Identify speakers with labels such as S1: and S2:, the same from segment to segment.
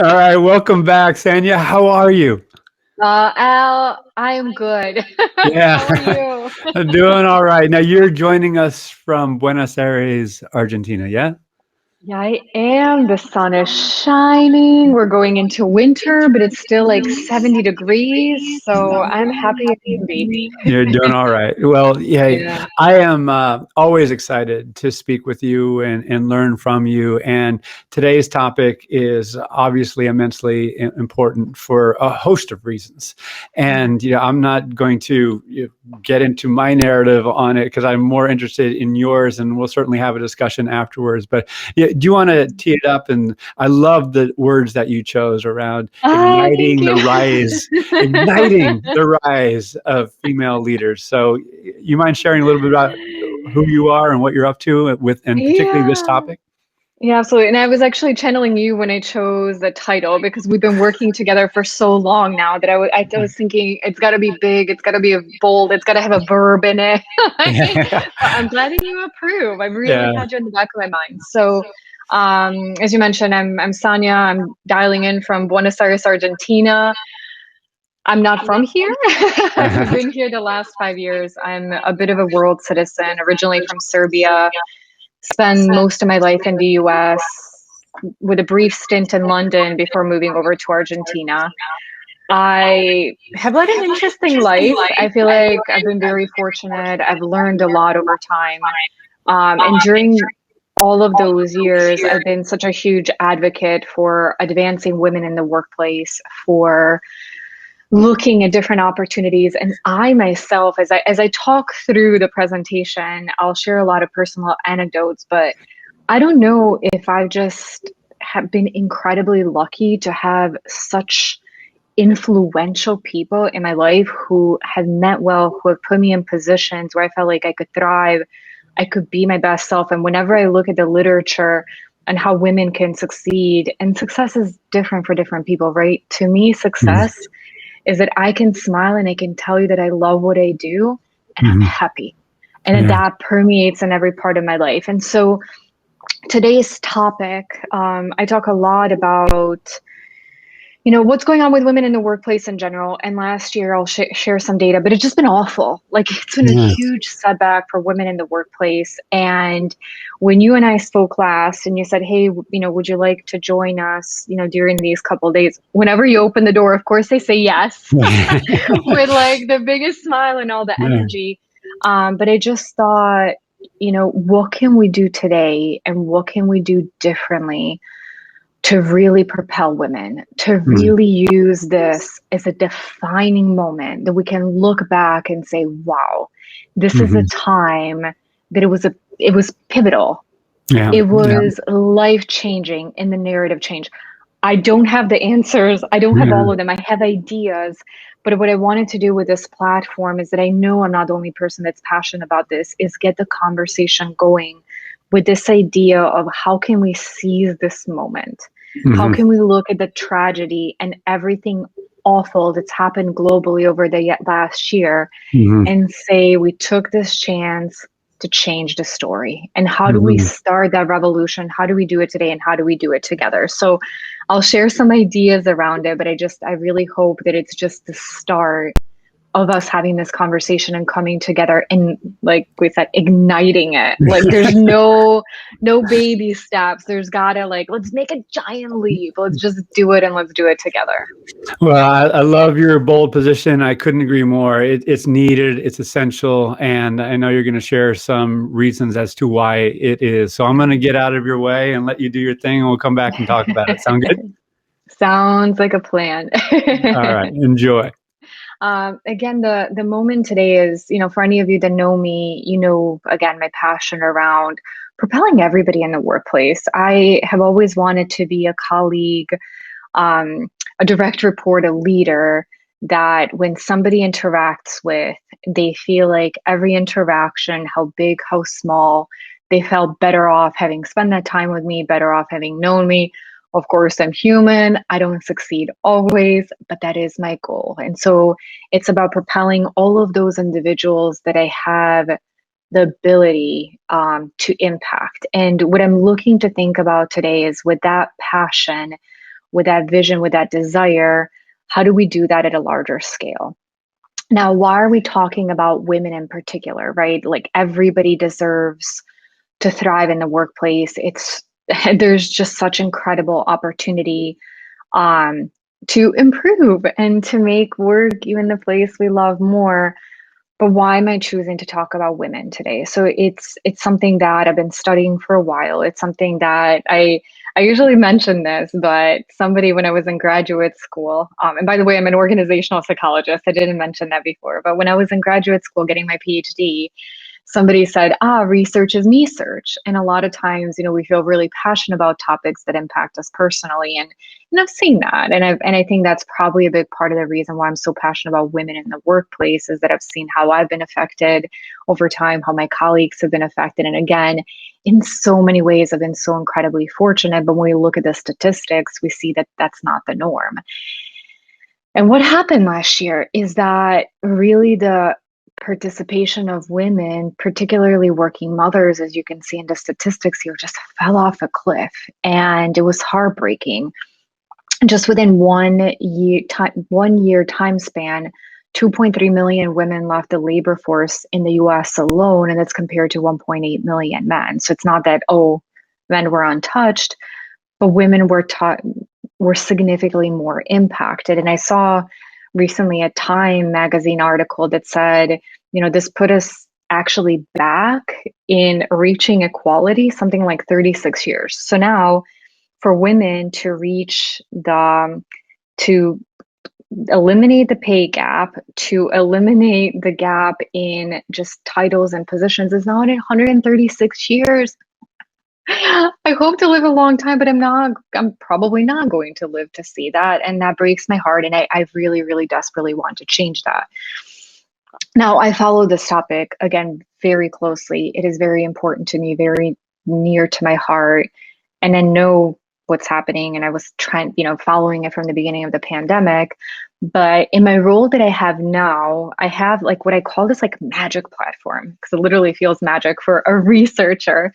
S1: All right, welcome back, Sanja. How are you?
S2: Al, I am good.
S1: Yeah,
S2: How are you?
S1: I'm doing all right. Now you're joining us from Buenos Aires, Argentina, yeah?
S2: Yeah, I am. The sun is shining. We're going into winter, but it's still like 70 degrees. So I'm happy as can be.
S1: You're doing all right. Well, yeah,
S2: Yeah.
S1: I am always excited to speak with you and learn from you. And today's topic is obviously immensely important for a host of reasons. And I'm not going to get into my narrative on it because I'm more interested in yours, and we'll certainly have a discussion afterwards. But yeah, do you want to tee it up? And I love the words that you chose around
S2: Thank
S1: igniting the
S2: you.
S1: rise igniting the rise of female leaders. So, you mind sharing a little bit about who you are and what you're up to with, and particularly this
S2: Yeah.
S1: topic?
S2: Yeah, absolutely. And I was actually channeling you when I chose the title because we've been working together for so long now that I was thinking it's got to be big, it's got to be bold, it's got to have a verb in it.
S1: Yeah,
S2: But I'm glad that you approve. I really
S1: yeah,
S2: had you in the back of my mind. So, as you mentioned, I'm Sanja. I'm dialing in from Buenos Aires, Argentina. I'm not from here. I've been here the last 5 years. I'm a bit of a world citizen, originally from Serbia. Spent most of my life in the US with a brief stint in London before moving over to Argentina. I have led an interesting life. I feel like I've been very fortunate. I've learned a lot over time. And during all of those years, I've been such a huge advocate for advancing women in the workplace, for looking at different opportunities. And I myself, as I talk through the presentation, I'll share a lot of personal anecdotes, but I don't know if I've just have been incredibly lucky to have such influential people in my life who have meant well, who have put me in positions where I felt like I could thrive, I could be my best self. And whenever I look at the literature and how women can succeed, and success is different for different people, right? To me,
S1: Mhm,
S2: success is that I can smile and I can tell you that I love what I do and I'm
S1: mhm,
S2: happy. And that
S1: yeah,
S2: that permeates in every part of my life. And so today's topic, I talk a lot about what's going on with women in the workplace in general. And last year, I'll share some data, but it's just been awful. Like, it's been a
S1: yeah,
S2: huge setback for women in the workplace. And when you and I spoke last, and you said, "Hey, would you like to join us? During these couple of days." Whenever you open the door, of course, they say yes, with like the biggest smile and all the
S1: yeah,
S2: energy. But I just thought, what can we do today, and what can we do differently to really propel women, to
S1: mhm,
S2: really use this as a defining moment that we can look back and say, wow, this is a
S1: mhm,
S2: time that it was pivotal.
S1: yeah,
S2: It
S1: yeah,
S2: was life changing in the narrative change. I don't have the answers. I don't have
S1: yeah,
S2: all of them. I have ideas. But what I wanted to do with this platform is that I know I'm not the only person that's passionate about this, is get the conversation going with this idea of how can we seize this moment? How
S1: mhm,
S2: can we look at the tragedy and everything awful that's happened globally over the last year
S1: mhm,
S2: and say we took this chance to change the story? And how do we
S1: mhm.
S2: start that revolution? How do we do it today? And how do we do it together? So I'll share some ideas around it, but I really hope that it's just the start of us having this conversation and coming together and, like we said, igniting it. Like, there's no baby steps. There's gotta, like, let's make a giant leap. Let's just do it, and let's do it together.
S1: Well, I love your bold position. I couldn't agree more. It's needed, it's essential, and I know you're going to share some reasons as to why it is. So I'm going to get out of your way and let you do your thing, and we'll come back and talk about it. Sound good?
S2: Sounds like a plan.
S1: All right. Enjoy.
S2: Again, the moment today is, for any of you that know me, again, my passion around propelling everybody in the workplace. I have always wanted to be a colleague, a direct report, a leader that when somebody interacts with, they feel like every interaction, how big, how small, they felt better off having spent that time with me, better off having known me. Of course, I'm human. I don't succeed always, but that is my goal. And so it's about propelling all of those individuals that I have the ability to impact. And what I'm looking to think about today is, with that passion, with that vision, with that desire, how do we do that at a larger scale? Now, why are we talking about women in particular, right? Like everybody deserves to thrive in the workplace. It's there's just such incredible opportunity um, to improve and to make work even the place we love more. But why am I choosing to talk about women today? So it's something that I've been studying for a while. It's something that I usually mention this, but somebody when I was in graduate school, and by the way, I'm an organizational psychologist. I didn't mention that before, but when I was in graduate school getting my PhD, somebody said, research is me search. And a lot of times, we feel really passionate about topics that impact us personally. And I've seen that. And I think that's probably a big part of the reason why I'm so passionate about women in the workplace is that I've seen how I've been affected over time, how my colleagues have been affected. And again, in so many ways, I've been so incredibly fortunate. But when we look at the statistics, we see that that's not the norm. And what happened last year is that really the participation of women, particularly working mothers, as you can see in the statistics here, just fell off a cliff. And it was heartbreaking. Just within 1 year time span, 2.3 million women left the labor force in the US alone, and that's compared to 1.8 million men. So it's not that, men were untouched, but women were significantly more impacted. And I saw recently a Time magazine article that said, this put us actually back in reaching equality, something like 36 years. So now for women to to eliminate the pay gap, to eliminate the gap in just titles and positions is now in 136 years. I hope to live a long time, but I'm probably not going to live to see that. And that breaks my heart. And I really, really desperately want to change that. Now, I follow this topic again very closely. It is very important to me, very near to my heart. And I know what's happening. And I was following it from the beginning of the pandemic. But in my role that I have now, I have like what I call this like magic platform, because it literally feels magic for a researcher,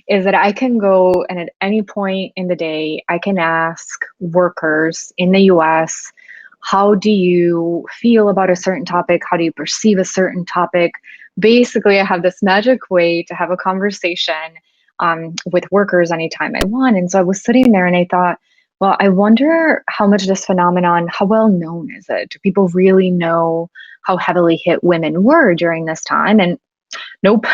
S2: is that I can go and at any point in the day, I can ask workers in the US, how do you feel about a certain topic? How do you perceive a certain topic? Basically, I have this magic way to have a conversation with workers anytime I want. And so I was sitting there and I thought, well, I wonder how much this phenomenon, how well known is it? Do people really know how heavily hit women were during this time? And nope,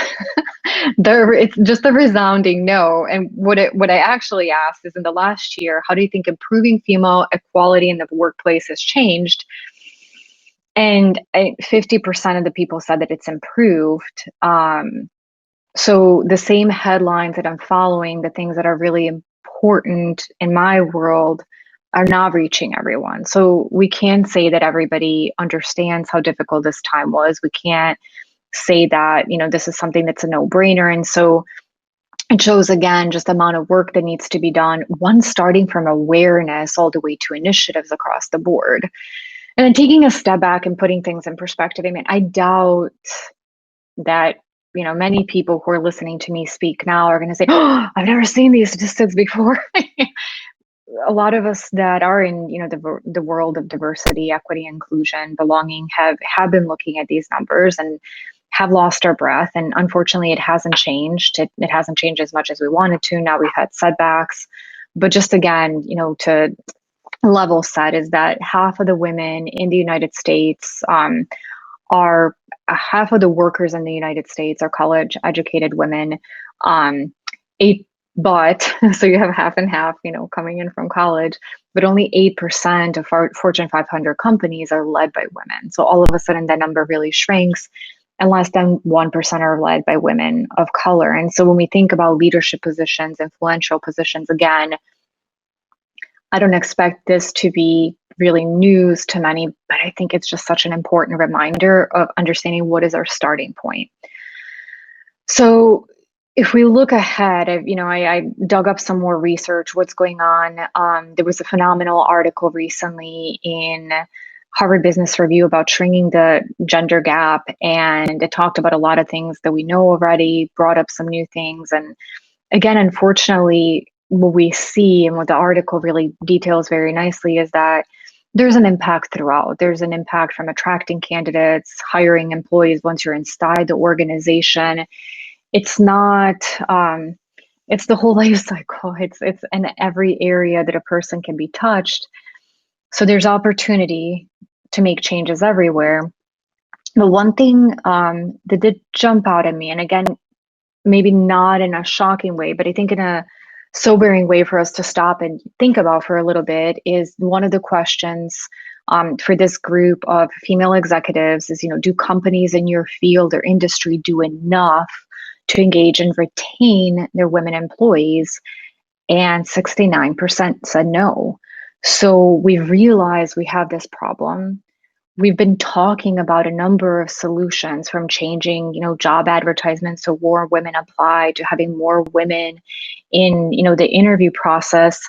S2: it's just a resounding no. And what I actually asked is in the last year, how do you think improving female equality in the workplace has changed? And 50% of the people said that it's improved. So the same headlines that I'm following, the things that are really important in my world are not reaching everyone. So we can say that everybody understands how difficult this time was. We can't say that, this is something that's a no-brainer. And so it shows again just the amount of work that needs to be done, one starting from awareness all the way to initiatives across the board. And then taking a step back and putting things in perspective. I mean, I doubt that many people who are listening to me speak now are going to say, "Oh, I've never seen these statistics before." A lot of us that are in the world of diversity, equity, inclusion, belonging have been looking at these numbers and have lost our breath. And unfortunately, it hasn't changed. It hasn't changed as much as we wanted to. Now we've had setbacks, but just again, to level set is that half of the women in the United States are half of the workers in the United States are college educated women. But so you have half and half, coming in from college, but only 8% of Fortune 500 companies are led by women. So all of a sudden that number really shrinks and less than 1% are led by women of color. And so when we think about leadership positions, influential positions, again, I don't expect this to be really news to many, but I think it's just such an important reminder of understanding what is our starting point. So if we look ahead, I dug up some more research, what's going on. There was a phenomenal article recently in Harvard Business Review about shrinking the gender gap. And it talked about a lot of things that we know already, brought up some new things. And again, unfortunately, what we see and what the article really details very nicely is that there's an impact throughout. There's an impact from attracting candidates, hiring employees once you're inside the organization. It's not, it's the whole life cycle. It's in every area that a person can be touched. So there's opportunity to make changes everywhere. The one thing that did jump out at me, and again, maybe not in a shocking way, but I think in a sobering way for us to stop and think about for a little bit, is one of the questions for this group of female executives is, do companies in your field or industry do enough to engage and retain their women employees? And 69% said no. So we realized we have this problem. We've been talking about a number of solutions, from changing, job advertisements so more women apply, to having more women in, the interview process.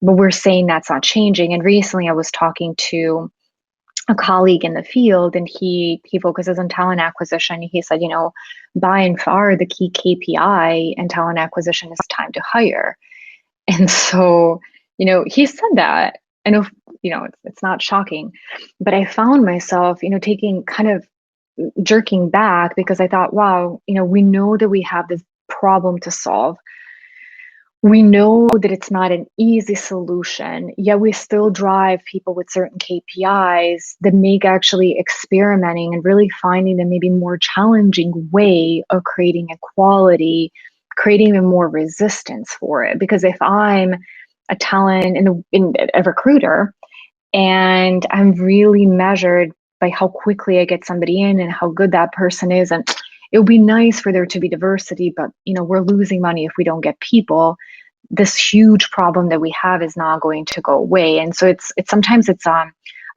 S2: But we're saying that's not changing. And recently I was talking to a colleague in the field, and he focuses on talent acquisition. He said, by and far the key KPI in talent acquisition is time to hire. And so, he said that. I know, it's not shocking, but I found myself, taking kind of jerking back, because I thought, wow, we know that we have this problem to solve. We know that it's not an easy solution, yet we still drive people with certain KPIs that make actually experimenting and really finding the maybe more challenging way of creating equality, creating even more resistance for it. Because if I'm a talent in a recruiter, and I'm really measured by how quickly I get somebody in and how good that person is, and it would be nice for there to be diversity, but we're losing money if we don't get people. This huge problem that we have is not going to go away. And so it's sometimes it's a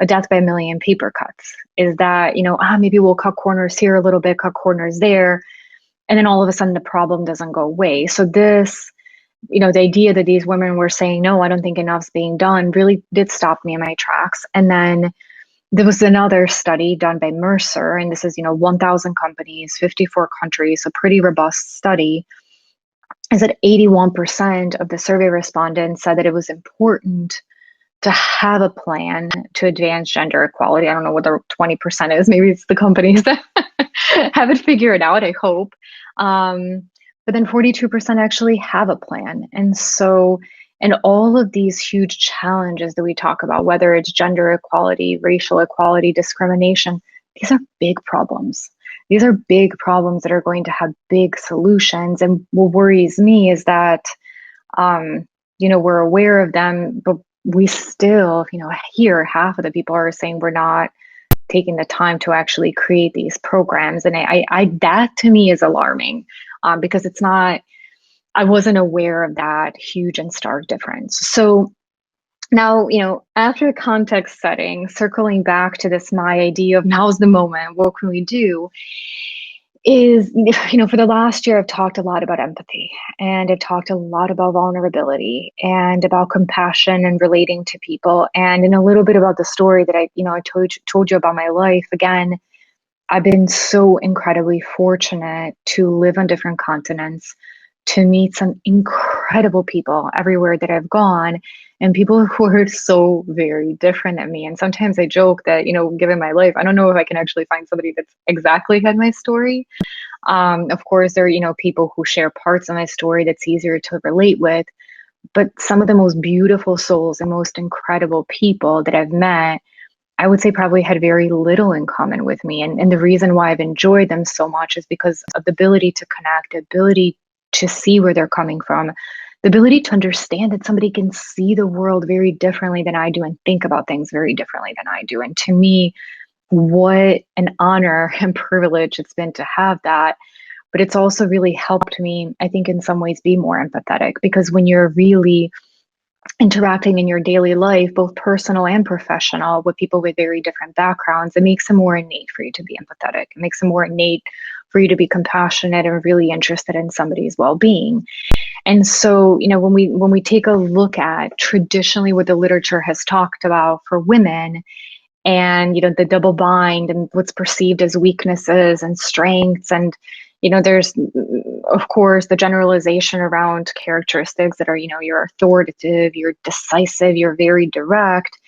S2: death by a million paper cuts. Is that, maybe we'll cut corners here a little bit, cut corners there, and then all of a sudden the problem doesn't go away. So this, the idea that these women were saying, no, I don't think enough's being done, really did stop me in my tracks. And then there was another study done by Mercer, and this is, 1,000 companies, 54 countries, a pretty robust study, is that 81% of the survey respondents said that it was important to have a plan to advance gender equality. I don't know what the 20% is. Maybe it's the companies that haven't figured it out, I hope. But then 42% actually have a plan. And so, and all of these huge challenges that we talk about, whether it's gender equality, racial equality, discrimination, these are big problems. These are big problems that are going to have big solutions. And what worries me is that, we're aware of them, but we still, here, half of the people are saying we're not taking the time to actually create these programs. And I that to me is alarming, because it's not, I wasn't aware of that huge and stark difference. So now, after the context setting, circling back to this, my idea of now's the moment, what can we do? Is, for the last year, I've talked a lot about empathy, and I've talked a lot about vulnerability and about compassion and relating to people, and in a little bit about the story that I told you about my life. Again, I've been so incredibly fortunate to live on different continents, to meet some incredible people everywhere that I've gone, and people who are so very different than me. And sometimes I joke that, given my life, I don't know if I can actually find somebody that's exactly had my story. Of course, there are, people who share parts of my story that's easier to relate with, but some of the most beautiful souls and most incredible people that I've met, I would say probably had very little in common with me. And the reason why I've enjoyed them so much is because of the ability to connect, the ability to see where they're coming from, the ability to understand that somebody can see the world very differently than I do and think about things very differently than I do. And to me, what an honor and privilege it's been to have that. But it's also really helped me, I think, in some ways be more empathetic, because when you're really interacting in your daily life, both personal and professional, with people with very different backgrounds, it makes it more innate for you to be empathetic. It makes it more innate for you to be compassionate and really interested in somebody's well-being. And so, when we take a look at traditionally what the literature has talked about for women, and the double bind and what's perceived as weaknesses and strengths, and There's, of course, the generalization around characteristics that are, you're authoritative, you're decisive, you're very direct.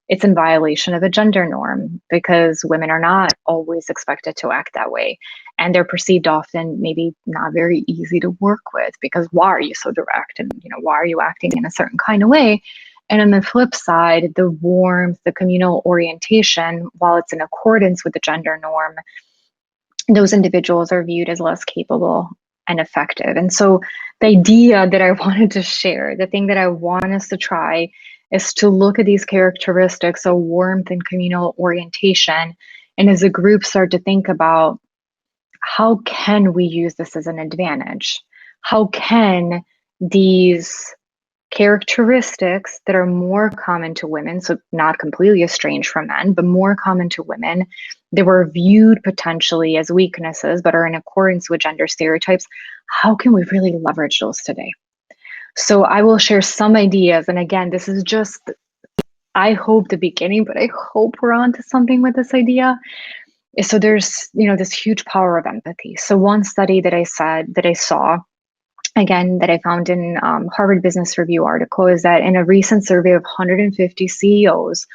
S2: It's in violation of a gender norm because women are not always expected to act that way. And they're perceived often maybe not very easy to work with because why are you so direct? And, why are you acting in a certain kind of way? And on the flip side, the warmth, the communal orientation, while it's in accordance with the gender norm, those individuals are viewed as less capable and effective. And so the idea that I wanted to share, the thing that I want us to try is to look at these characteristics of warmth and communal orientation. And as a group, start to think about how can we use this as an advantage? How can these characteristics that are more common to women, so not completely estranged from men, but more common to women, they were viewed potentially as weaknesses, but are in accordance with gender stereotypes. How can we really leverage those today? So I will share some ideas. And again, this is just, I hope, the beginning, but I hope we're on to something with this idea. So there's, this huge power of empathy. So one study that I saw, again, that I found in Harvard Business Review article is that in a recent survey of 150 CEOs,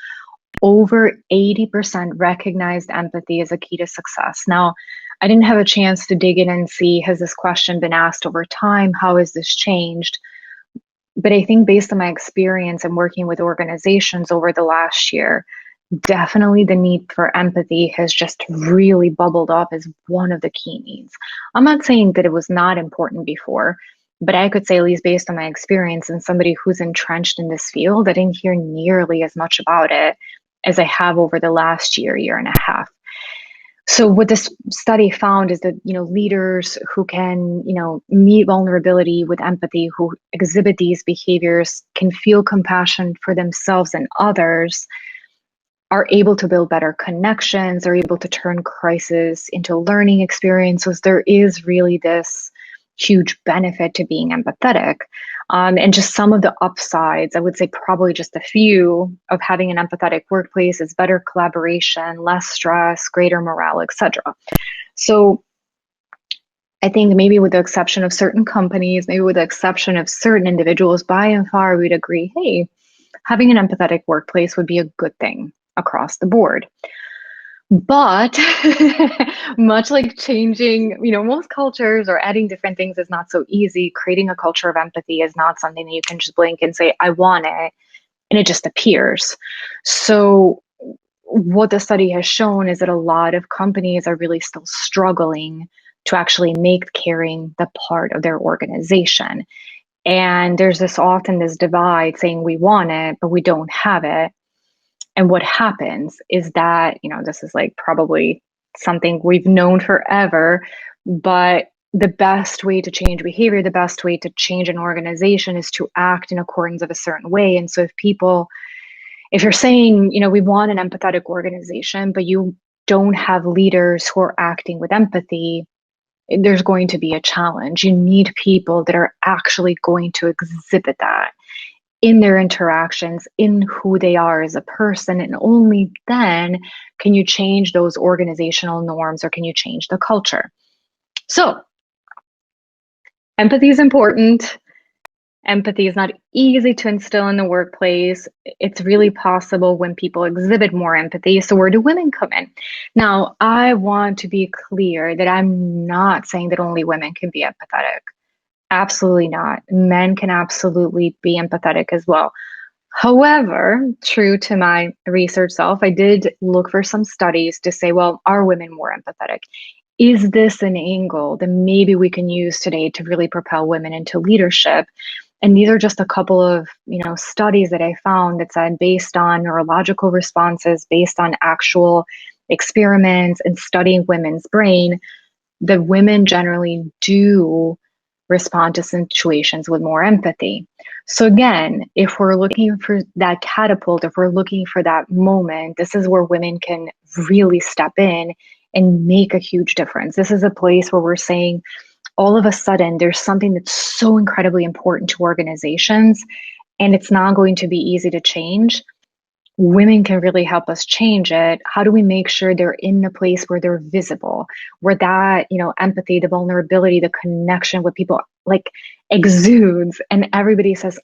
S2: over 80% recognized empathy as a key to success. Now, I didn't have a chance to dig in and see, has this question been asked over time? How has this changed? But I think based on my experience and working with organizations over the last year, definitely the need for empathy has just really bubbled up as one of the key needs. I'm not saying that it was not important before, but I could say, at least based on my experience and somebody who's entrenched in this field, I didn't hear nearly as much about it as I have over the last year and a half. So what this study found is that, leaders who can, meet vulnerability with empathy, who exhibit these behaviors, can feel compassion for themselves and others, are able to build better connections, are able to turn crisis into learning experiences. There is really this huge benefit to being empathetic. And just some of the upsides, I would say probably just a few, of having an empathetic workplace is better collaboration, less stress, greater morale, etc. So I think maybe with the exception of certain companies, maybe with the exception of certain individuals, by and far, we'd agree, hey, having an empathetic workplace would be a good thing across the board. But much like changing, most cultures or adding different things is not so easy. Creating a culture of empathy is not something that you can just blink and say, I want it, and it just appears. So what the study has shown is that a lot of companies are really still struggling to actually make caring the part of their organization. And there's often this divide saying we want it, but we don't have it. And what happens is that, this is like probably something we've known forever, but the best way to change behavior, the best way to change an organization is to act in accordance of a certain way. And so if you're saying, we want an empathetic organization, but you don't have leaders who are acting with empathy, there's going to be a challenge. You need people that are actually going to exhibit that in their interactions, in who they are as a person. And only then can you change those organizational norms, or can you change the culture. So empathy is important. Empathy is not easy to instill in the workplace. It's really possible when people exhibit more empathy. So where do women come in? Now, I want to be clear that I'm not saying that only women can be empathetic. Absolutely not. Men can absolutely be empathetic as well. However, true to my research self, I did look for some studies to say, well, are women more empathetic? Is this an angle that maybe we can use today to really propel women into leadership? And these are just a couple of, studies that I found that said, based on neurological responses, based on actual experiments and studying women's brain, that women generally do respond to situations with more empathy. So again, if we're looking for that catapult, if we're looking for that moment, this is where women can really step in and make a huge difference. This is a place where we're saying, all of a sudden, there's something that's so incredibly important to organizations, and it's not going to be easy to change. women can really help us change it. How do we make sure they're in a place where they're visible, where that, empathy, the vulnerability, the connection with people like exudes, and everybody says,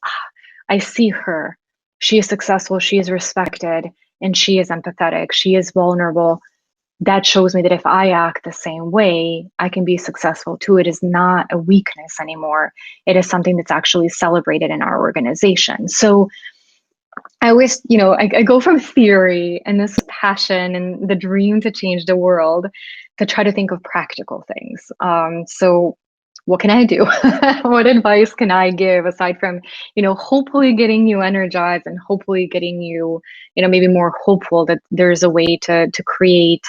S2: I see her. She is successful, she is respected, and she is empathetic, she is vulnerable. That shows me that if I act the same way, I can be successful too. It is not a weakness anymore. It is something that's actually celebrated in our organization. So I always, I go from theory and this passion and the dream to change the world to try to think of practical things. So what can I do? What advice can I give aside from, hopefully getting you energized and hopefully getting you, maybe more hopeful that there's a way to create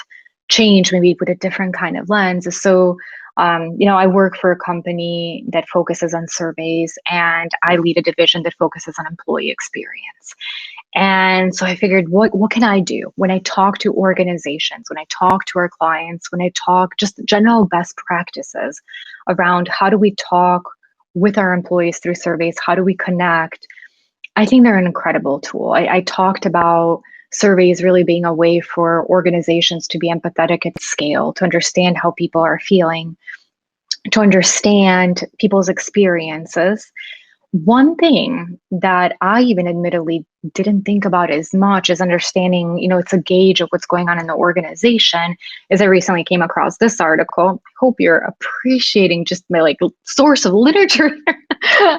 S2: change, maybe with a different kind of lens. So, I work for a company that focuses on surveys, and I lead a division that focuses on employee experience. And so I figured, what can I do when I talk to organizations, when I talk to our clients, when I talk just general best practices around how do we talk with our employees through surveys? How do we connect? I think they're an incredible tool. I talked about surveys really being a way for organizations to be empathetic at scale, to understand how people are feeling, to understand people's experiences. One thing that I even admittedly didn't think about as much as understanding, it's a gauge of what's going on in the organization, is I recently came across this article. I hope you're appreciating just my source of literature.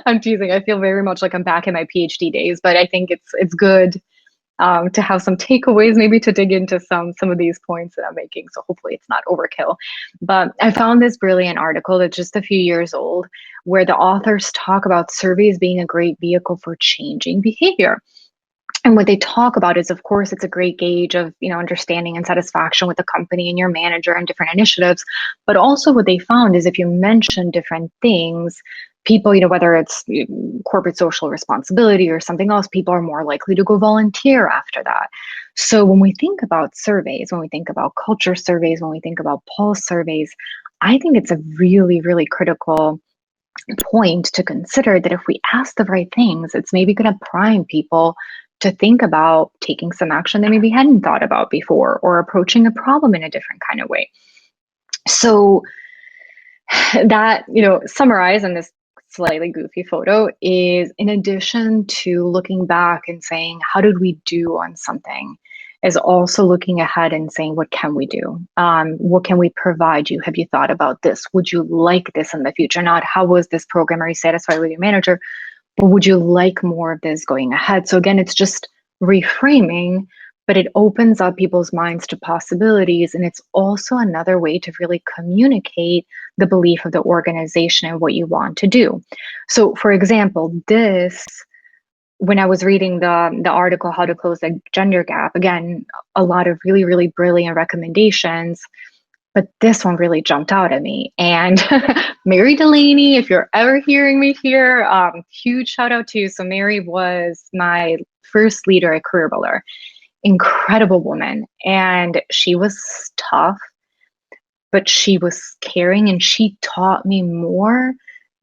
S2: I'm teasing. I feel very much like I'm back in my PhD days, but I think it's good to have some takeaways, maybe to dig into some of these points that I'm making. So hopefully it's not overkill. But I found this brilliant article that's just a few years old, where the authors talk about surveys being a great vehicle for changing behavior. And what they talk about is, of course, it's a great gauge of, understanding and satisfaction with the company and your manager and different initiatives. But also what they found is if you mention different things, people, whether it's corporate social responsibility or something else, people are more likely to go volunteer after that. So when we think about surveys, when we think about culture surveys, when we think about pulse surveys, I think it's a really, really critical point to consider that if we ask the right things, it's maybe going to prime people to think about taking some action they maybe hadn't thought about before, or approaching a problem in a different kind of way. So that, summarized in this slightly goofy photo is, in addition to looking back and saying, how did we do on something, is also looking ahead and saying, what can we do? What can we provide you? Have you thought about this? Would you like this in the future? Not how was this program? Are you satisfied with your manager? But would you like more of this going ahead? So again, it's just reframing, but it opens up people's minds to possibilities. And it's also another way to really communicate the belief of the organization and what you want to do. So for example, when I was reading the article, How to Close the Gender Gap, again, a lot of really, really brilliant recommendations. But this one really jumped out at me. And Mary Delaney, if you're ever hearing me here, huge shout out to you. So Mary was my first leader at Career Builder. Incredible woman. And she was tough, but she was caring, and she taught me more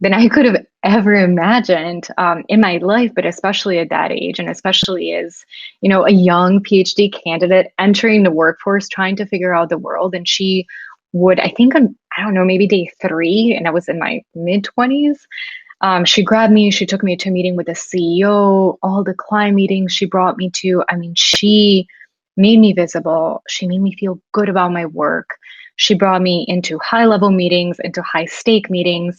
S2: than I could have ever imagined in my life, but especially at that age, and especially as, a young PhD candidate entering the workforce, trying to figure out the world. And she would, I think on, I don't know, maybe day 3, and I was in my mid-20s, she grabbed me, she took me to a meeting with the CEO, all the client meetings she brought me to. I mean, she made me visible. She made me feel good about my work. She brought me into high-level meetings, into high-stake meetings.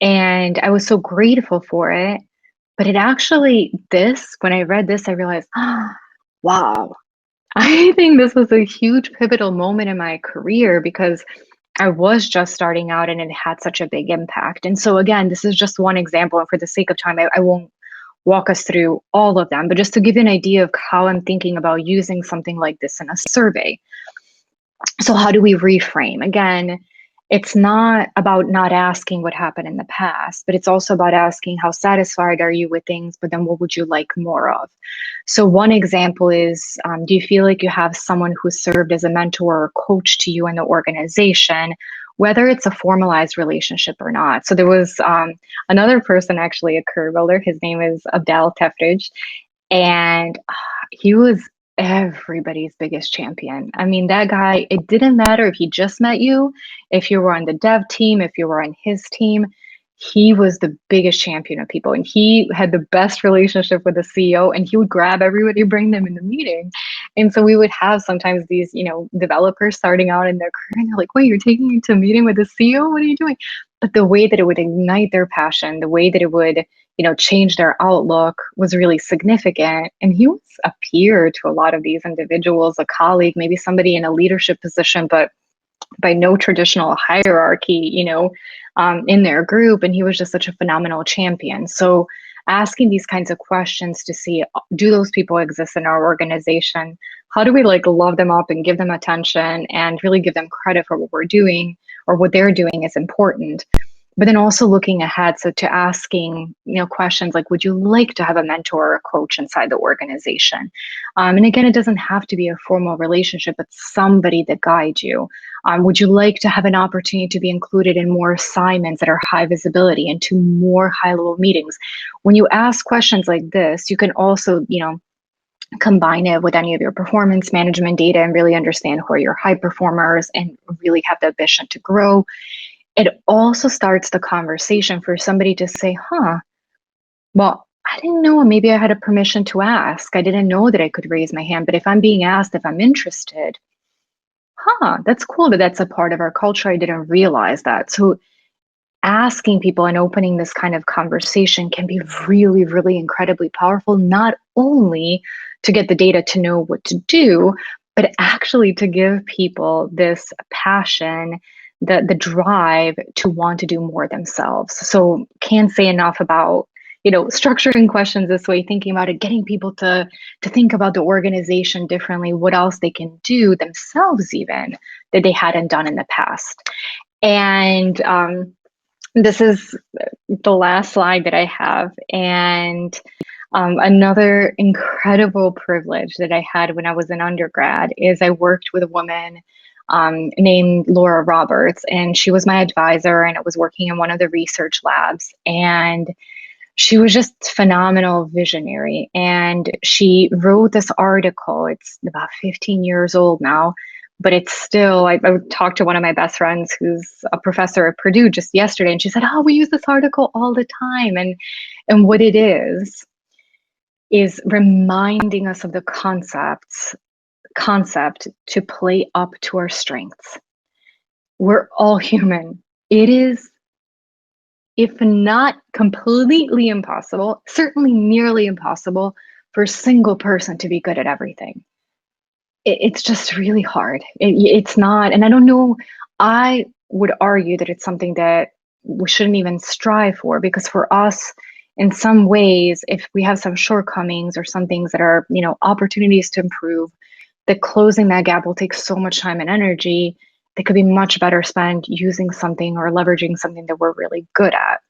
S2: And I was so grateful for it. But it actually, when I read this, I realized, wow, I think this was a huge pivotal moment in my career, because I was just starting out and it had such a big impact. And so again, this is just one example. And for the sake of time, I won't walk us through all of them, but just to give you an idea of how I'm thinking about using something like this in a survey. So how do we reframe? Again, it's not about not asking what happened in the past, but it's also about asking, how satisfied are you with things, but then what would you like more of? So one example is, do you feel like you have someone who served as a mentor or coach to you in the organization, whether it's a formalized relationship or not? So there was another person actually at Career Builder. His name is Abdel Tefridge. And he was everybody's biggest champion. I mean, that guy, it didn't matter if he just met you, if you were on the dev team, if you were on his team, he was the biggest champion of people. And he had the best relationship with the CEO, and he would grab everybody, bring them in the meeting. And so we would have sometimes these, developers starting out in their career, and they're like, wait, you're taking me to a meeting with the CEO? What are you doing? But the way that it would ignite their passion, the way that it would change their outlook was really significant. And he was a peer to a lot of these individuals, a colleague, maybe somebody in a leadership position, but by no traditional hierarchy, in their group. And he was just such a phenomenal champion. So asking these kinds of questions to see, do those people exist in our organization? How do we love them up and give them attention and really give them credit for what we're doing or what they're doing is important. But then also looking ahead, so to asking, questions like, would you like to have a mentor or a coach inside the organization? And again, it doesn't have to be a formal relationship, but somebody that guides you. Would you like to have an opportunity to be included in more assignments that are high visibility and to more high-level meetings? When you ask questions like this, you can also, combine it with any of your performance management data and really understand who are your high performers and really have the ambition to grow. It also starts the conversation for somebody to say, well, I didn't know, maybe I had a permission to ask. I didn't know that I could raise my hand, but if I'm being asked if I'm interested, that's cool that that's a part of our culture. I didn't realize that. So asking people and opening this kind of conversation can be really, really incredibly powerful, not only to get the data to know what to do, but actually to give people this passion, the drive to want to do more themselves. So can't say enough about, structuring questions this way, thinking about it, getting people to think about the organization differently, what else they can do themselves even that they hadn't done in the past. And this is the last slide that I have. And another incredible privilege that I had when I was an undergrad is I worked with a woman named Laura Roberts, and she was my advisor, and I was working in one of the research labs. And she was just phenomenal visionary. And she wrote this article. It's about 15 years old now, but it's still, I talked to one of my best friends who's a professor at Purdue just yesterday, and she said, we use this article all the time. And what it is reminding us of the concept to play up to our strengths. We're all human. It is, if not completely impossible, certainly nearly impossible for a single person to be good at everything. It's just really hard. It's not, and I don't know, I would argue that it's something that we shouldn't even strive for, because for us, in some ways, if we have some shortcomings or some things that are, opportunities to improve, that closing that gap will take so much time and energy that could be much better spent using something or leveraging something that we're really good at.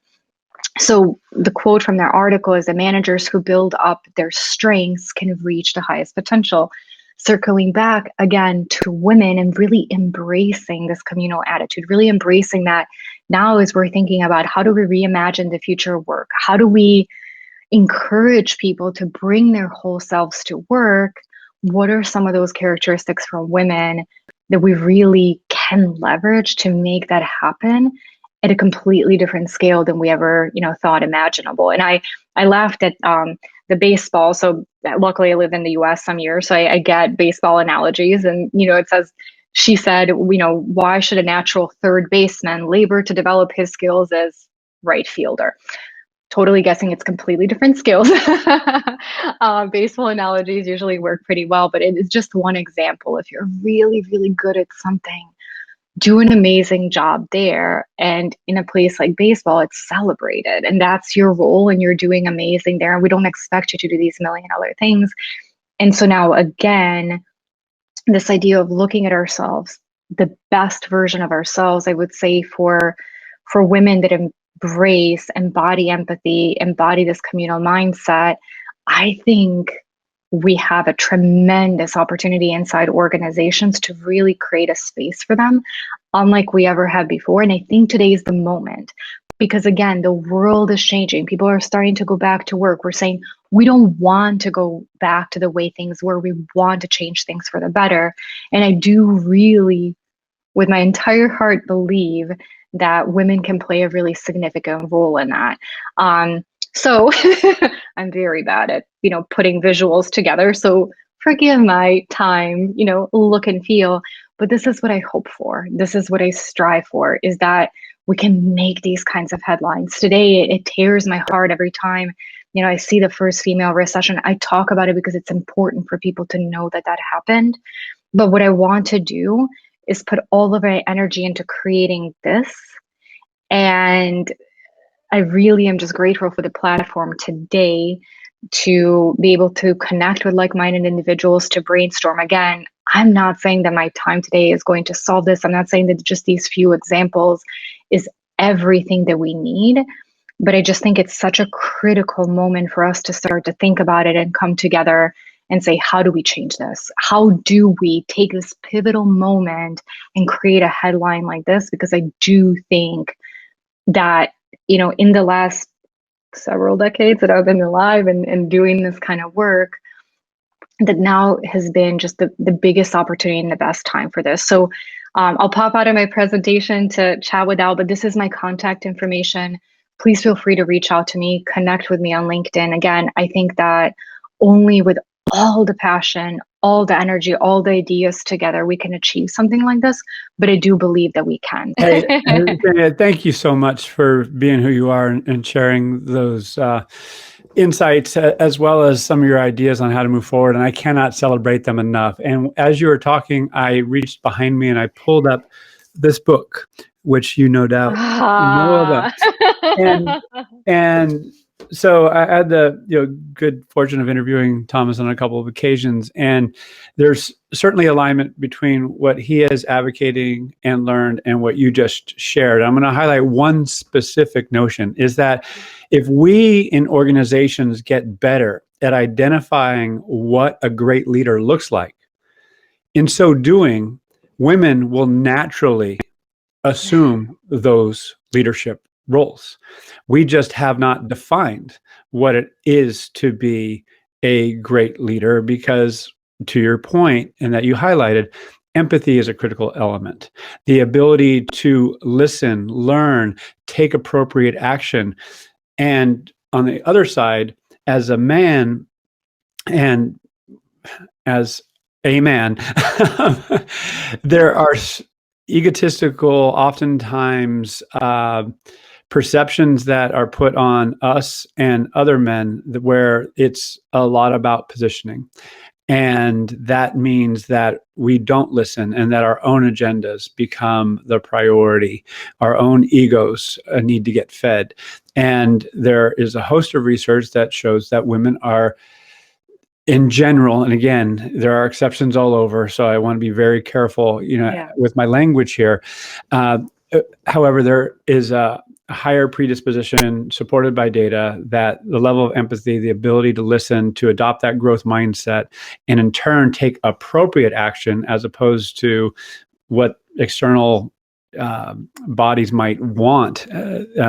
S2: So the quote from their article is that managers who build up their strengths can reach the highest potential. Circling back again to women and really embracing this communal attitude, really embracing that now as we're thinking about how do we reimagine the future of work? How do we encourage people to bring their whole selves to work? What are some of those characteristics from women that we really can leverage to make that happen at a completely different scale than we ever, thought imaginable? And I laughed at the baseball. So luckily I lived in the US some years, so I get baseball analogies. And, it says, she said, why should a natural third baseman labor to develop his skills as right fielder? Totally guessing it's completely different skills. Baseball analogies usually work pretty well, but it is just one example. If you're really, really good at something, do an amazing job there. And in a place like baseball, it's celebrated. And that's your role, and you're doing amazing there. And we don't expect you to do these million other things. And so now, again, this idea of looking at ourselves, the best version of ourselves, I would say for women that embrace, embody empathy, embody this communal mindset, I think we have a tremendous opportunity inside organizations to really create a space for them, unlike we ever had before. And I think today is the moment, because again, the world is changing. People are starting to go back to work. We're saying, we don't want to go back to the way things were. We want to change things for the better. And I do really, with my entire heart, believe that women can play a really significant role in that. So I'm very bad at, putting visuals together. So forgive my time, look and feel, but this is what I hope for. This is what I strive for, is that we can make these kinds of headlines. Today, it tears my heart every time, I see the first female recession. I talk about it because it's important for people to know that that happened. But what I want to do is put all of my energy into creating this. And I really am just grateful for the platform today to be able to connect with like-minded individuals, to brainstorm. Again, I'm not saying that my time today is going to solve this. I'm not saying that just these few examples is everything that we need, but I just think it's such a critical moment for us to start to think about it and come together and say, how do we change this? How do we take this pivotal moment and create a headline like this? Because I do think that, in the last several decades that I've been alive and doing this kind of work, that now has been just the biggest opportunity and the best time for this. So I'll pop out of my presentation to chat with Al, but this is my contact information. Please feel free to reach out to me, connect with me on LinkedIn. Again, I think that only with all the passion, all the energy, all the ideas together, we can achieve something like this. But I do believe that we can.
S1: Hey, thank you so much for being who you are and sharing those insights, as well as some of your ideas on how to move forward. And I cannot celebrate them enough. And as you were talking, I reached behind me and I pulled up this book, which you no doubt know about. And so I had the good fortune of interviewing Thomas on a couple of occasions, and there's certainly alignment between what he is advocating and learned and what you just shared. I'm going to highlight one specific notion, is that if we in organizations get better at identifying what a great leader looks like, in so doing, women will naturally assume those leadership roles. We just have not defined what it is to be a great leader, because to your point, and that you highlighted, empathy is a critical element. The ability to listen, learn, take appropriate action. And on the other side, as a man and as a man, there are egotistical, oftentimes perceptions that are put on us and other men where it's a lot about positioning. And that means that we don't listen and that our own agendas become the priority. Our own egos need to get fed. And there is a host of research that shows that women are, in general, and again, there are exceptions all over, so I want to be very careful, with my language here. However, there is a higher predisposition supported by data that the level of empathy, the ability to listen, to adopt that growth mindset, and in turn take appropriate action as opposed to what external bodies might want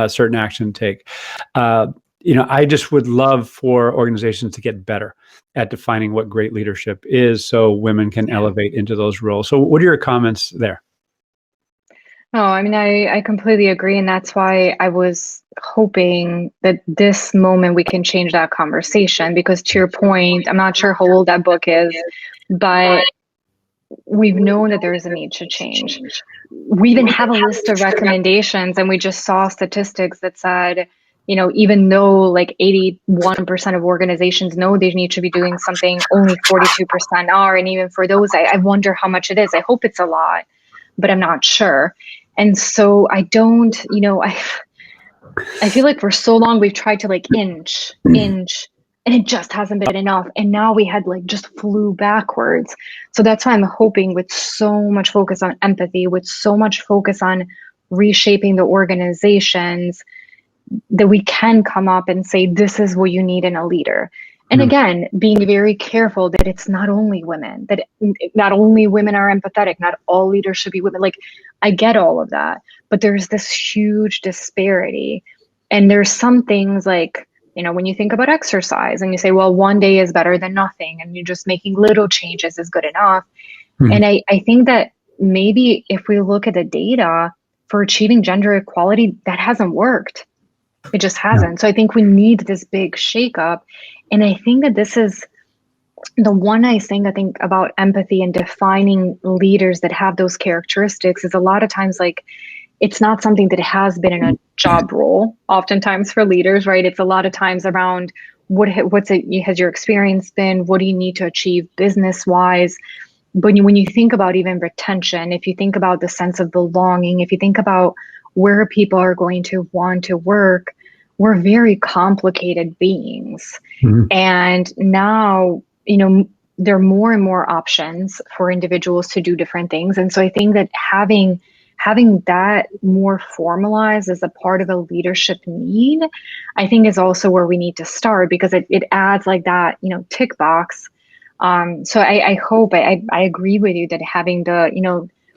S1: certain action to take. I just would love for organizations to get better at defining what great leadership is so women can elevate into those roles. So what are your comments there?
S2: No, I mean, I completely agree. And that's why I was hoping that this moment we can change that conversation, because to your point, I'm not sure how old that book is, but we've known that there is a need to change. We even have a list of recommendations, and we just saw statistics that said, even though like 81% of organizations know they need to be doing something, only 42% are. And even for those, I wonder how much it is. I hope it's a lot, but I'm not sure. And so I don't, I feel like for so long we've tried to like inch, and it just hasn't been enough. And now we had like just flew backwards. So that's why I'm hoping, with so much focus on empathy, with so much focus on reshaping the organizations, that we can come up and say, this is what you need in a leader. And again, being very careful that it's not only women, that not only women are empathetic, not all leaders should be women. Like, I get all of that, but there's this huge disparity. And there's some things like when you think about exercise and you say, well, one day is better than nothing, and you're just making little changes is good enough.
S1: Mhm.
S2: And I think that maybe if we look at the data for achieving gender equality, that hasn't worked. It just
S1: Yeah.
S2: hasn't. So I think we need this big shakeup. And I think that this is the one nice thing I think about empathy and defining leaders that have those characteristics is a lot of times like it's not something that has been in a job role oftentimes for leaders, right? It's a lot of times around what's it has your experience been? What do you need to achieve business wise? But when you think about even retention, if you think about the sense of belonging, if you think about where people are going to want to work, we're very complicated beings.
S1: Mhm.
S2: And now, there are more and more options for individuals to do different things. And so I think that having that more formalized as a part of a leadership need, I think is also where we need to start because it adds like that, tick box. So I hope I agree with you that having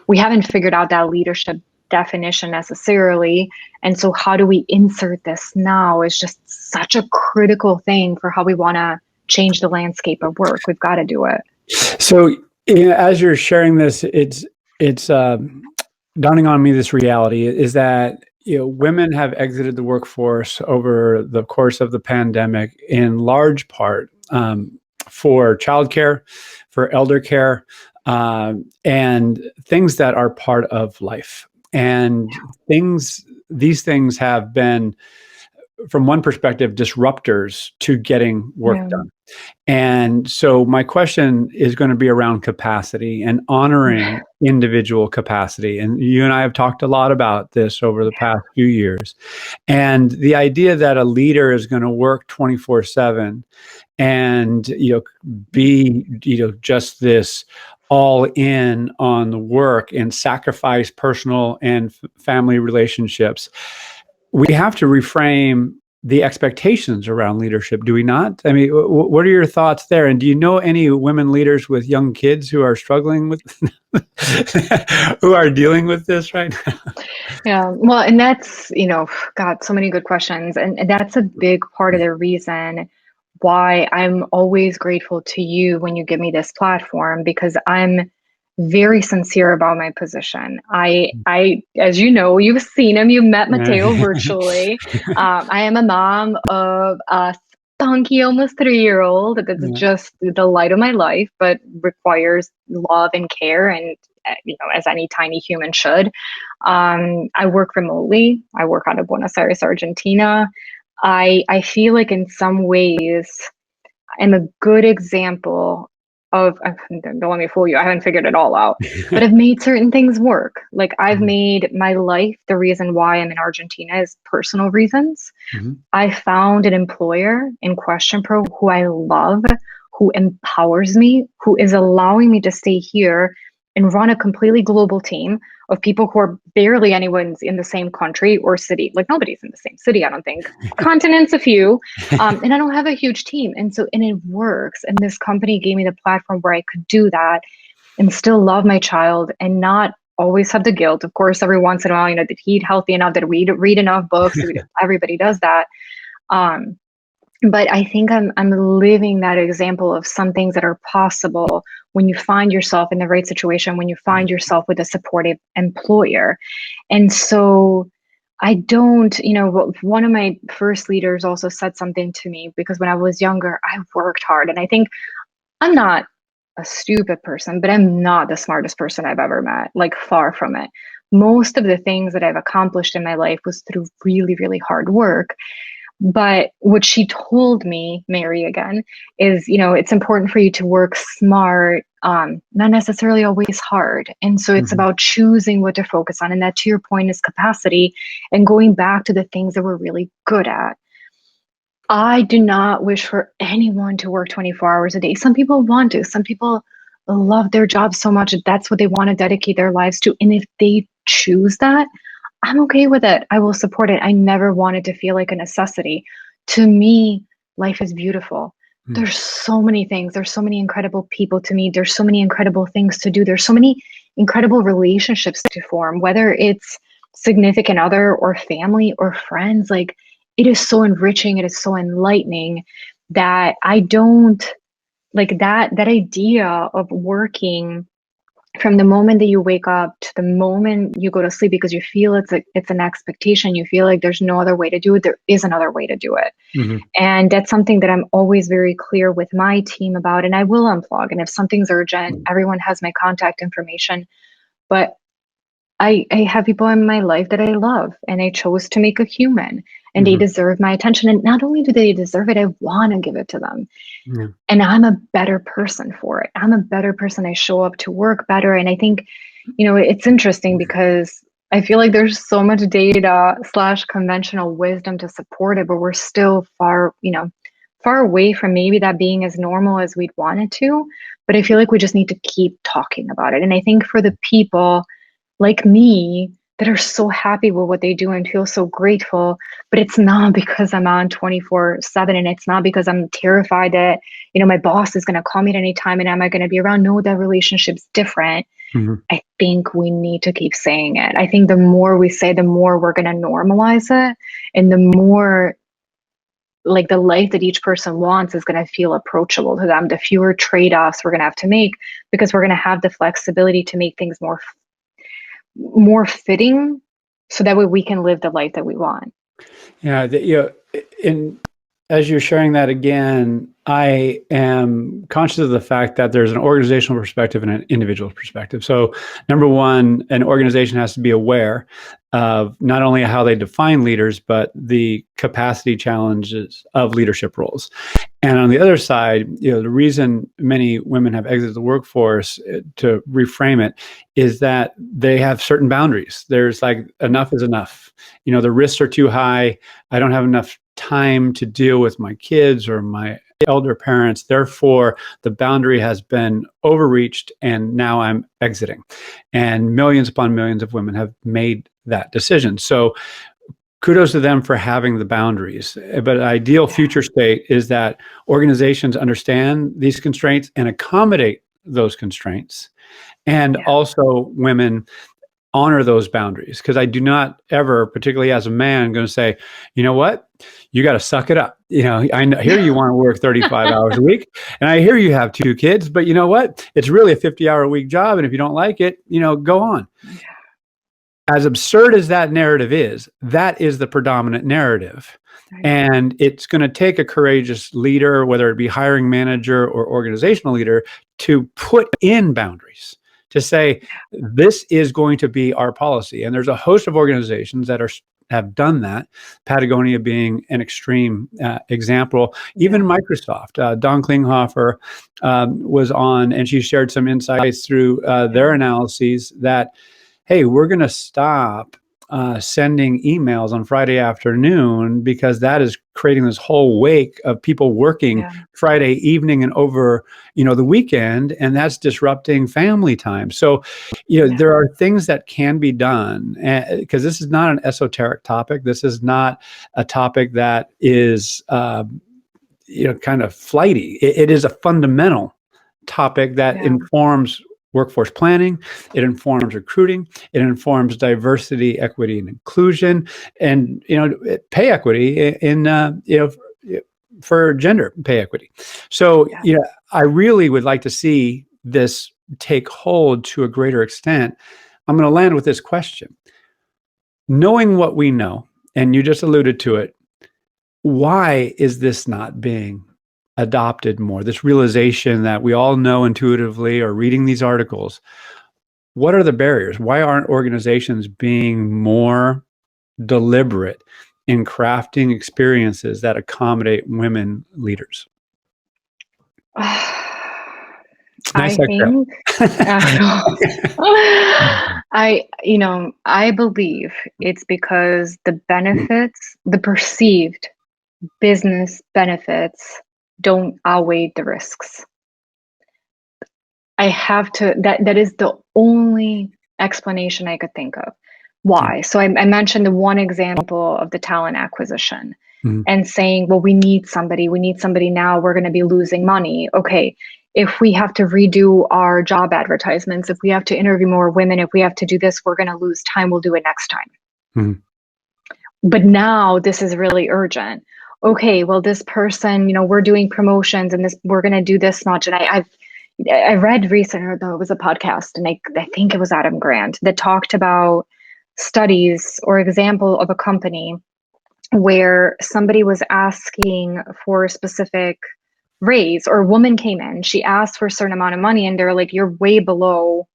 S2: we haven't figured out that leadership definition necessarily. And so how do we insert this now is just such a critical thing for how we want to change the landscape of work. We've got to do it.
S1: So, as you're sharing this, it's dawning on me this reality is that women have exited the workforce over the course of the pandemic in large part for childcare, for elder care, and things that are part of life. And these things have been, from one perspective, disruptors to getting work
S2: Yeah.
S1: done. And so my question is going to be around capacity and honoring individual capacity. And you and I have talked a lot about this over the past few years. And the idea that a leader is going to work 24/7 and be just this all in on the work and sacrifice personal and family relationships. We have to reframe the expectations around leadership, do we not? I mean, what are your thoughts there? And do you know any women leaders with young kids who are struggling with, who are dealing with this right now?
S2: Yeah, well, and that's, God, so many good questions. And that's a big part of the reason why I'm always grateful to you when you give me this platform, because I'm very sincere about my position. As you know, you've seen him, you met Mateo virtually. I am a mom of a spunky, almost 3-year-old that's
S1: Yeah.
S2: just the light of my life, but requires love and care, and as any tiny human should. I work remotely. I work out of Buenos Aires, Argentina. I feel like in some ways I'm a good example of, don't let me fool you, I haven't figured it all out, but I've made certain things work. Like I've made my life, the reason why I'm in Argentina is personal reasons.
S1: Mm-hmm.
S2: I found an employer in QuestionPro who I love, who empowers me, who is allowing me to stay here and run a completely global team of people who are barely anyone's in the same country or city. Like nobody's in the same city, I don't think. Continents, a few. And I don't have a huge team. And it works. And this company gave me the platform where I could do that and still love my child and not always have the guilt. Of course, every once in a while, did he eat healthy enough? Did we read enough books? Everybody does that. Um, but I think I'm living that example of some things that are possible when you find yourself in the right situation, when you find yourself with a supportive employer. And so I don't, one of my first leaders also said something to me, because when I was younger, I worked hard. And I think I'm not a stupid person, but I'm not the smartest person I've ever met, like far from it. Most of the things that I've accomplished in my life was through really, really hard work. But what she told me, Mary, again, is, it's important for you to work smart, not necessarily always hard. And so it's
S1: Mm-hmm.
S2: about choosing what to focus on. And that, to your point, is capacity and going back to the things that we're really good at. I do not wish for anyone to work 24 hours a day. Some people want to. Some people love their job so much that that's what they want to dedicate their lives to. And if they choose that, I'm okay with it. I will support it. I never wanted to feel like a necessity. To me, life is beautiful.
S1: Mm-hmm.
S2: There's so many things. There's so many incredible people to meet. There's so many incredible things to do. There's so many incredible relationships to form, whether it's significant other or family or friends. Like, it is so enriching, it is so enlightening that I don't like that idea of working from the moment that you wake up to the moment you go to sleep, because you feel it's an expectation. You feel like there's no other way to do it. There is another way to do it.
S1: Mm-hmm.
S2: And that's something that I'm always very clear with my team about. And I will unplug. And if something's urgent, everyone has my contact information. But I have people in my life that I love, and I chose to make a human, and they
S1: Mm-hmm.
S2: deserve my attention. And not only do they deserve it, I want to give it to them.
S1: Yeah.
S2: And I'm a better person for it. I'm a better person. I show up to work better. And I think, it's interesting because I feel like there's so much data / conventional wisdom to support it, but we're still far away from maybe that being as normal as we'd want it to. But I feel like we just need to keep talking about it. And I think for the people like me that are so happy with what they do and feel so grateful, but it's not because I'm on 24/7, and it's not because I'm terrified that, my boss is going to call me at any time and am I going to be around? No, that relationship's different.
S1: Mm-hmm.
S2: I think we need to keep saying it. I think the more we say, the more we're going to normalize it, and the more like the life that each person wants is going to feel approachable to them. The fewer trade-offs we're going to have to make, because we're going to have the flexibility to make things more fitting, so that way we can live the life that we want.
S1: Yeah, as you're sharing that again, I am conscious of the fact that there's an organizational perspective and an individual perspective. So, number one, an organization has to be aware of not only how they define leaders, but the capacity challenges of leadership roles. And on the other side, the reason many women have exited the workforce, to reframe it, is that they have certain boundaries. There's like, enough is enough. The risks are too high. I don't have enough time to deal with my kids or my elder parents. Therefore, the boundary has been overreached, and now I'm exiting. And millions upon millions of women have made that decision. So kudos to them for having the boundaries. But an ideal future state is that organizations understand these constraints and accommodate those constraints. And also women honor those boundaries, because I do not ever, particularly as a man, going to say, you know what, you got to suck it up. I hear you want to work 35 hours a week, and I hear you have 2 kids, but you know what? It's really a 50-hour-a-week job, and if you don't like it, go on. As absurd as that narrative is, that is the predominant narrative. Right. And it's going to take a courageous leader, whether it be hiring manager or organizational leader, to put in boundaries, to say, this is going to be our policy. And there's a host of organizations that have done that, Patagonia being an extreme example. Even Microsoft, Dawn Klinghoffer was on, and she shared some insights through their analyses that, hey, we're going to stop sending emails on Friday afternoon, because that is creating this whole wake of people working Friday evening and over, the weekend, and that's disrupting family time. So, there are things that can be done, because this is not an esoteric topic. This is not a topic that is, kind of flighty. It is a fundamental topic that informs workforce planning, it informs recruiting, it informs diversity, equity, and inclusion, and pay equity for gender pay equity. So I really would like to see this take hold to a greater extent. I'm going to land with this question. Knowing what we know, and you just alluded to it, why is this not being adopted more? This realization that we all know intuitively or reading these articles. What are the barriers? Why aren't organizations being more deliberate in crafting experiences that accommodate women leaders?
S2: I think I believe it's because the benefits, the perceived business benefits, don't outweigh the risks. That is the only explanation I could think of. Why? So I mentioned the one example of the talent acquisition and saying, well, we need somebody now, we're going to be losing money. Okay, if we have to redo our job advertisements, if we have to interview more women, if we have to do this, we're going to lose time, we'll do it next time. But now this is really urgent. Okay, well, this person, we're doing promotions and we're going to do this much. And I read recently, or though it was a podcast, and I think it was Adam Grant that talked about studies or example of a company where somebody was asking for a specific raise, or a woman came in, she asked for a certain amount of money, and they're like, you're way below,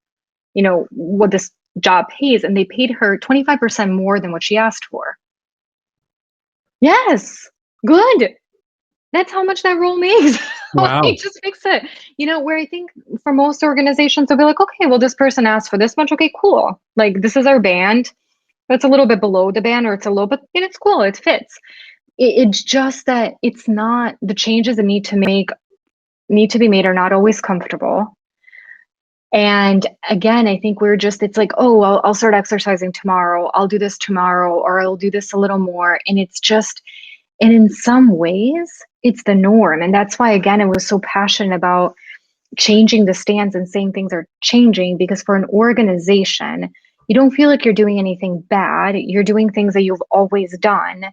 S2: what this job pays. And they paid her 25% more than what she asked for. Yes, good. That's how much that role makes.
S1: Wow.
S2: Like, just fix it. Where I think for most organizations, they'll be like, okay, well, this person asked for this much. Okay, cool. Like, this is our band. That's a little bit below the band, or it's a little bit, and it's cool. It fits. It's just that it's not, the changes that need to be made are not always comfortable. And again, I think it's like, oh, I'll start exercising tomorrow. I'll do this tomorrow, or I'll do this a little more. And it's just, and in some ways, it's the norm. And that's why, again, I was so passionate about changing the stance and saying things are changing, because for an organization, you don't feel like you're doing anything bad. You're doing things that you've always done,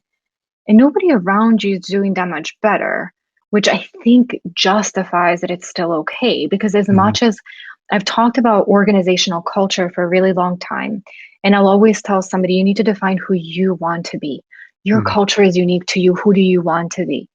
S2: and nobody around you is doing that much better, which I think justifies that it's still okay. Because as much as I've talked about organizational culture for a really long time, and I'll always tell somebody, you need to define who you want to be. Your culture is unique to you. Who do you want to be?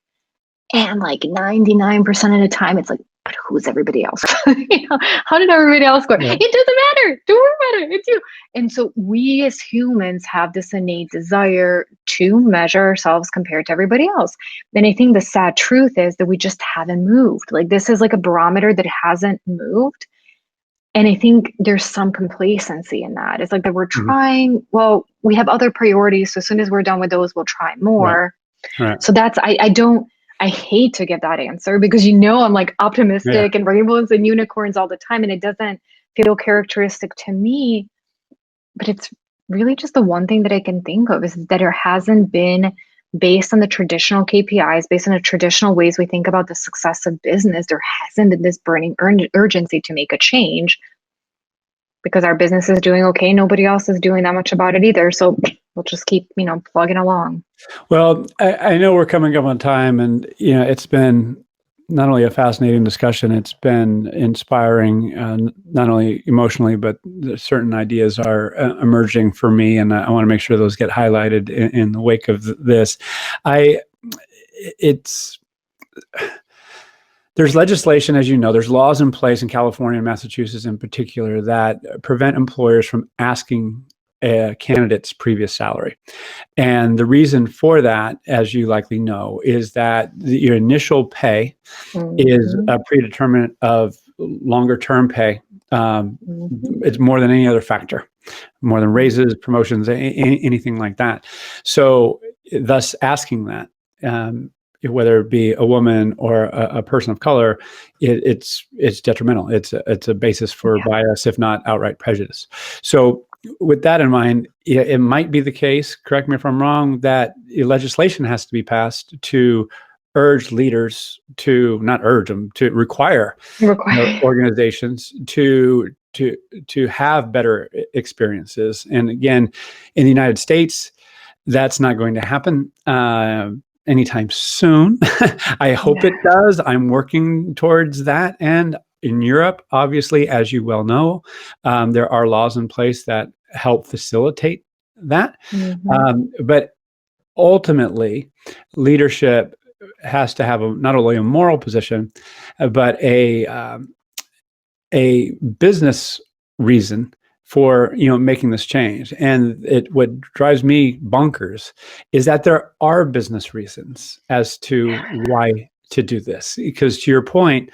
S2: And like 99% of the time, it's like, but who's everybody else? How did everybody else go? Yeah. It doesn't matter. Don't worry about it. It's you. And so we as humans have this innate desire to measure ourselves compared to everybody else. And I think the sad truth is that we just haven't moved. Like, this is like a barometer that hasn't moved. And I think there's some complacency in that. It's like that we're trying, well, we have other priorities. So as soon as we're done with those, we'll try more. Right. So that's, I hate to give that answer, because I'm like optimistic and rainbows and unicorns all the time, and it doesn't feel characteristic to me. But it's really just the one thing that I can think of, is that it hasn't been based on the traditional KPIs, based on the traditional ways we think about the success of business. There hasn't been this burning urgency to make a change, because our business is doing okay. Nobody else is doing that much about it either. So we'll just keep, plugging along.
S1: Well, I know we're coming up on time, and, it's been not only a fascinating discussion, it's been inspiring, not only emotionally, but certain ideas are emerging for me, and I want to make sure those get highlighted in the wake of this. There's legislation, as you know, there's laws in place in California and Massachusetts in particular that prevent employers from asking a candidate's previous salary. And the reason for that, as you likely know, is that your initial pay is a predeterminant of longer term pay. It's more than any other factor, more than raises, promotions, anything like that. So thus asking that, whether it be a woman or a person of color, it's detrimental. It's a basis for bias, if not outright prejudice. So with that in mind, it might be the case, correct me if I'm wrong, that legislation has to be passed to urge leaders to, not urge them, to require organizations to have better experiences. And again, in the United States, that's not going to happen anytime soon. I hope it does. I'm working towards that. And in Europe, obviously, as you well know, there are laws in place that help facilitate that. But ultimately, leadership has to have not only a moral position, but a business reason for making this change. And what drives me bonkers is that there are business reasons as to why to do this. Because to your point,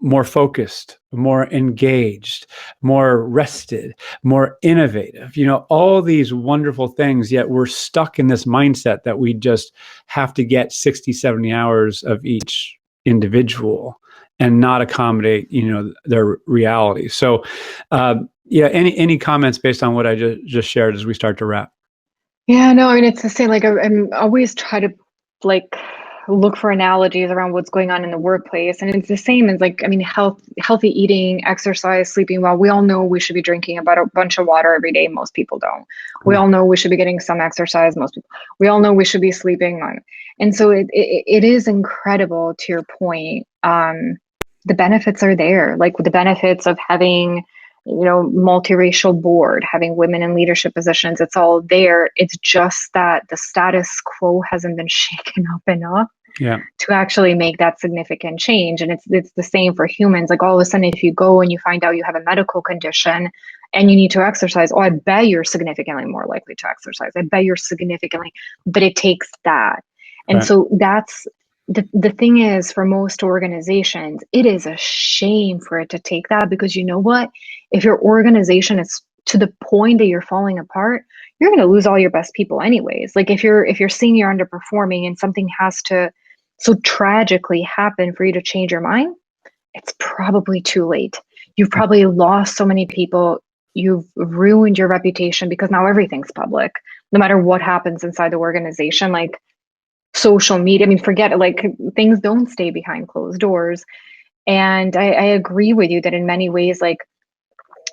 S1: more focused, more engaged, more rested, more innovative, all these wonderful things, yet we're stuck in this mindset that we just have to get 60, 70 hours of each individual and not accommodate, their reality. So, any comments based on what I just shared as we start to wrap?
S2: Yeah, no, I mean, it's the same. Like, I'm always try to, like, look for analogies around what's going on in the workplace. And it's the same as like, I mean, healthy eating, exercise, sleeping well. We all know we should be drinking about a bunch of water every day. Most people don't. We all know we should be getting some exercise. Most people, we all know we should be sleeping on. And so it is incredible, to your point. The benefits are there, like the benefits of having, multiracial board, having women in leadership positions. It's all there. It's just that the status quo hasn't been shaken up enough to actually make that significant change. And it's the same for humans. Like all of a sudden, if you go and you find out you have a medical condition and you need to exercise, I bet you're significantly more likely to exercise. I bet you're significantly, but it takes that. And so that's the thing is, for most organizations, it is a shame for it to take that, because you know what? If your organization is to the point that you're falling apart, you're going to lose all your best people anyways. Like if you're seeing you're underperforming and something has to so tragically happen for you to change your mind, it's probably too late. You've probably lost so many people. You've ruined your reputation, because now everything's public. No matter what happens inside the organization, like social media, I mean, forget it, like things don't stay behind closed doors. And I agree with you that in many ways, like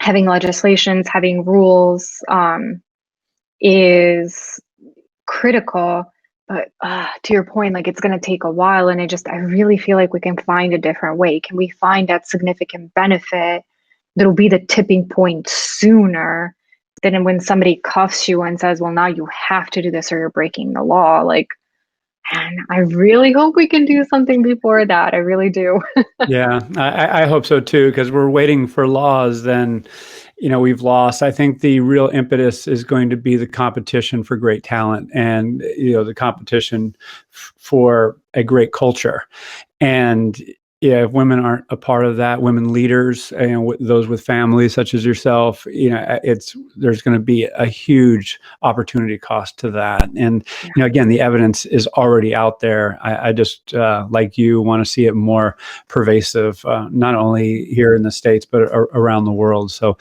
S2: having legislations, having rules is critical. But to your point, like it's going to take a while. And I really feel like we can find a different way. Can we find that significant benefit that'll be the tipping point sooner than when somebody cuffs you and says, well, now you have to do this or you're breaking the law? Like, and I really hope we can do something before that. I really do.
S1: Yeah, I hope so too, because we're waiting for laws, then, we've lost. I think the real impetus is going to be the competition for great talent and, the competition for a great culture. And yeah, if women aren't a part of that, women leaders, those with families such as yourself, there's going to be a huge opportunity cost to that. And again, the evidence is already out there. I just like you want to see it more pervasive, not only here in the States but around the world. So,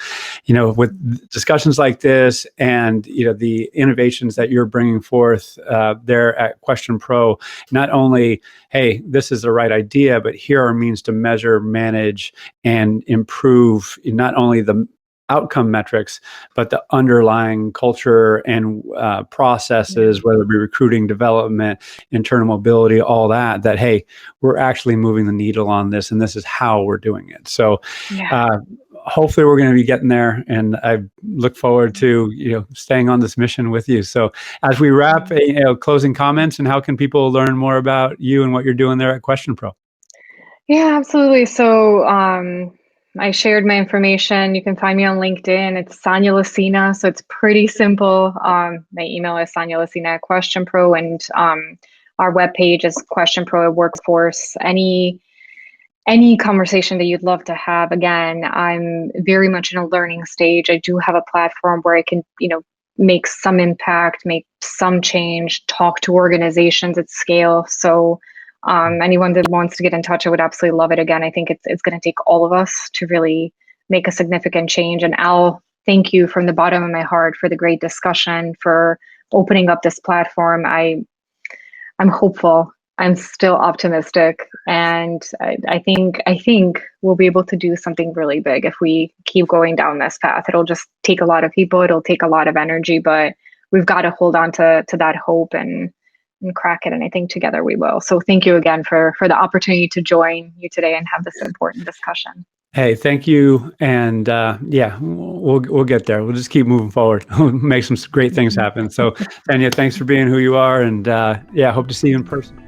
S1: with discussions like this and the innovations that you're bringing forth there at QuestionPro, not only, hey, this is the right idea, but here are means to measure, manage, and improve not only the outcome metrics, but the underlying culture and processes, whether it be recruiting, development, internal mobility, all that, hey, we're actually moving the needle on this, and this is how we're doing it. So hopefully we're going to be getting there, and I look forward to staying on this mission with you. So as we wrap, closing comments, and how can people learn more about you and what you're doing there at QuestionPro?
S2: Yeah, absolutely. So I shared my information. You can find me on LinkedIn. It's Sanja Licina, so it's pretty simple. My email is Sanja Licina at QuestionPro, and our webpage is QuestionPro at Workforce. Any conversation that you'd love to have. Again, I'm very much in a learning stage. I do have a platform where I can, make some impact, make some change, talk to organizations at scale. So anyone that wants to get in touch, I would absolutely love it. Again, I think it's going to take all of us to really make a significant change. And Al, thank you from the bottom of my heart for the great discussion, for opening up this platform. I'm hopeful. I'm still optimistic, and I think we'll be able to do something really big if we keep going down this path. It'll just take a lot of people. It'll take a lot of energy, but we've got to hold on to that hope and crack it. And I think together we will. So thank you again for the opportunity to join you today and have this important discussion.
S1: Hey, thank you. And we'll get there. We'll just keep moving forward. We'll make some great things happen. So, Sanja, thanks for being who you are. And hope to see you in person.